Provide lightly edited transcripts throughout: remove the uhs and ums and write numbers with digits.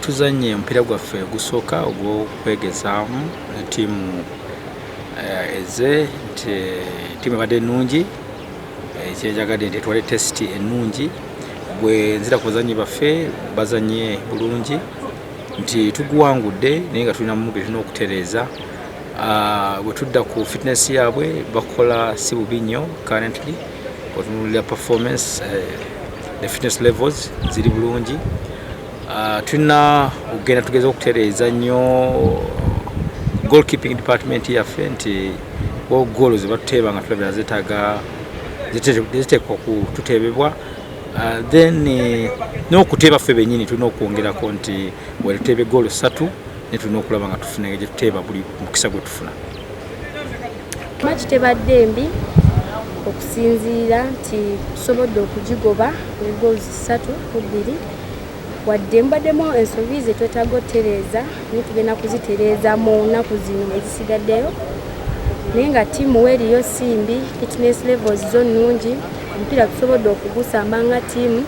tuzanye omupiira gwaffe gusooka ogw'okwegezaamu ttiimu eze nti ttiimu ebadde ennungi ekyenjagadde nti etwale tesiti ennungi bwe nzira ku bazanyi baffe bazanye bulungi nti tuguwangudde naye nga tulinamu bye tulina okutereeza bwe tudda ku fitness yaabwe bakola si bubi nnyo currently otunulira performance ne fitness levels ziri bulungi tulina okugenda tugeza okutereeza nnyo goal keeping department yaffe nti goolo ze batuteeba nga tulabira ziteekwa kututebebwa then n'okuteeba ffe bennyini tulina okwongerako nti bwe tuteebe goolo 3 ne tulina okulaba nga tufuna gye tuteeba buli mukisa gwe tufuna. Match tebadde mbi okusinziira nti tusobodde okugigoba ne goals 3-2 wadde mbaddemu ensobi ze twetaaga otereeza naye tugenda kuzitereeza mu nnaku zino ezisigaddeyo naye nga ttiimu weeriyo simbi fitness levels zo nnungi omupiira tusobodde okugusamba nga ttiimu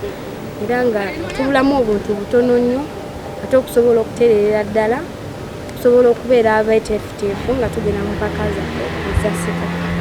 era nga tubulamu obuntu butono nnyo ate okusobola okutereera ddala tusobola okubeera abeeteefuteefu nga tugenda mu mpaka zaffe ezasika.